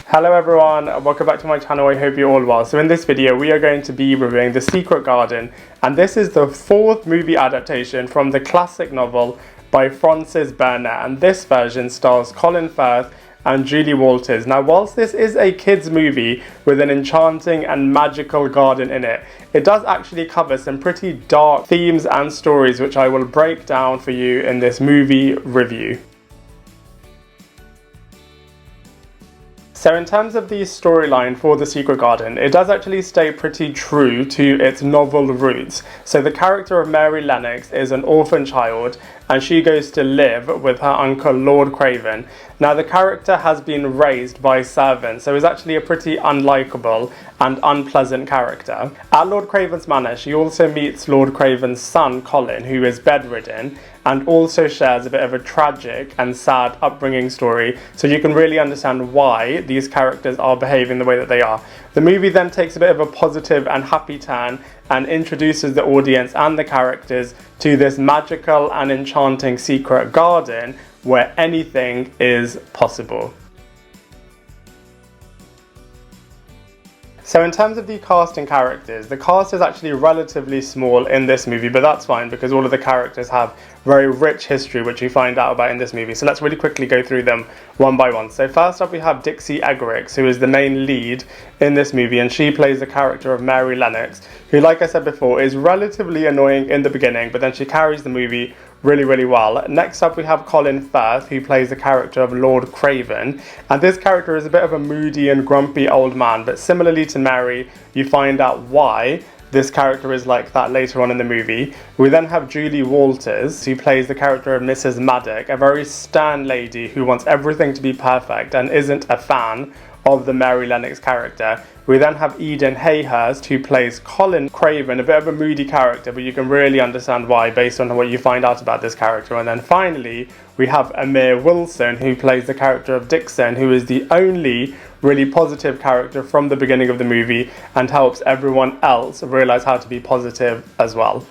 Hello everyone, welcome back to my channel. I hope you're all well. So in this video we are going to be reviewing The Secret Garden, and this is the fourth movie adaptation from the classic novel by Frances Burnett, and this version stars Colin Firth and Julie Walters. Now whilst this is a kids movie with an enchanting and magical garden in it, it does actually cover some pretty dark themes and stories which I will break down for you in this movie review. So in terms of the storyline for The Secret Garden, it does actually stay pretty true to its novel roots. So the character of Mary Lennox is an orphan child, and she goes to live with her uncle Lord Craven. Now the character has been raised by servants, so is actually a pretty unlikable and unpleasant character. At Lord Craven's manor, she also meets Lord Craven's son Colin, who is bedridden, and also shares a bit of a tragic and sad upbringing story, so you can really understand why these characters are behaving the way that they are. The movie then takes a bit of a positive and happy turn and introduces the audience and the characters to this magical and enchanting secret garden where anything is possible. So in terms of the cast and characters, the cast is actually relatively small in this movie, but that's fine because all of the characters have very rich history which you find out about in this movie. So let's really quickly go through them one by one. So first up we have Dixie Egerichx, who is the main lead in this movie, and she plays the character of Mary Lennox, who, like I said before, is relatively annoying in the beginning, but then she carries the movie really well. Next up we have Colin Firth, who plays the character of Lord Craven, and this character is a bit of a moody and grumpy old man, but similarly to Mary, you find out why this character is like that later on in the movie. We then have Julie Walters, who plays the character of Mrs. Maddock, a very stern lady who wants everything to be perfect and isn't a fan of the Mary Lennox character. We then have Hayhurst, who plays Colin Craven, a bit of a moody character, but you can really understand why based on what you find out about this character. And then finally, we have Amir, who plays the character of Dixie, who is the only really positive character from the beginning of the movie and helps everyone else realize how to be positive as well.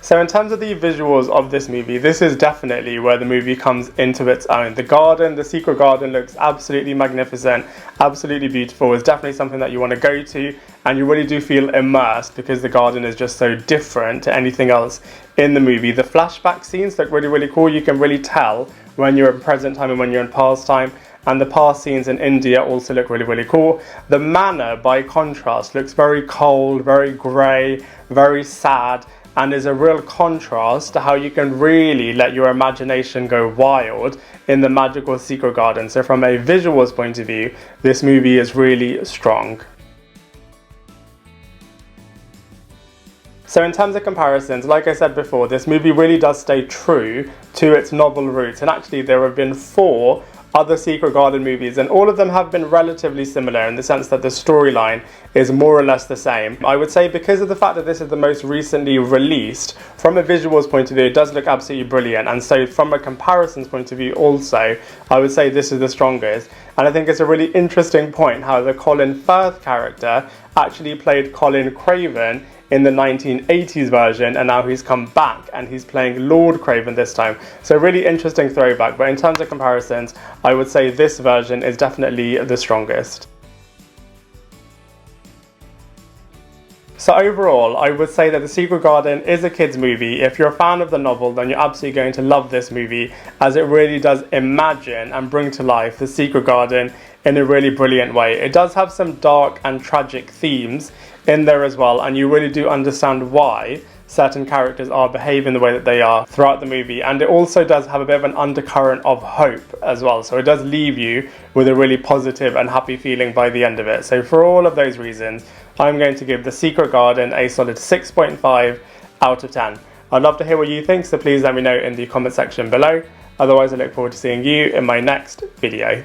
So in terms of the visuals of this movie, this is definitely where the movie comes into its own. The garden, the secret garden, looks absolutely magnificent, absolutely beautiful. It's definitely something that you want to go to, and you really do feel immersed because the garden is just so different to anything else in the movie. The flashback scenes look really cool. You can really tell when you're in present time and when you're in past time. And the past scenes in India also look really cool. The manor, by contrast, looks very cold, very grey, very sad, and is a real contrast to how you can really let your imagination go wild in the magical secret garden. So from a visuals point of view, this movie is really strong. So in terms of comparisons, like I said before, this movie really does stay true to its novel roots, and actually there have been 4 other Secret Garden movies, and all of them have been relatively similar in the sense that the storyline is more or less the same. I would say because of the fact that this is the most recently released, from a visuals point of view, it does look absolutely brilliant, and so from a comparisons point of view also, I would say this is the strongest. And I think it's a really interesting point how the Colin Firth character actually played Colin Craven in the 1980s version, and now he's come back and he's playing Lord Craven this time. So really interesting throwback, but in terms of comparisons, I would say this version is definitely the strongest. So overall, I would say that The Secret Garden is a kids movie. If you're a fan of the novel, then you're absolutely going to love this movie, as it really does imagine and bring to life the Secret Garden in a really brilliant way. It does have some dark and tragic themes in there as well, and you really do understand why certain characters are behaving the way that they are throughout the movie. And it also does have a bit of an undercurrent of hope as well, so it does leave you with a really positive and happy feeling by the end of it. So for all of those reasons, I'm going to give The Secret Garden a solid 6.5 out of 10. I'd love to hear what you think, so please let me know in the comment section below. Otherwise, I look forward to seeing you in my next video.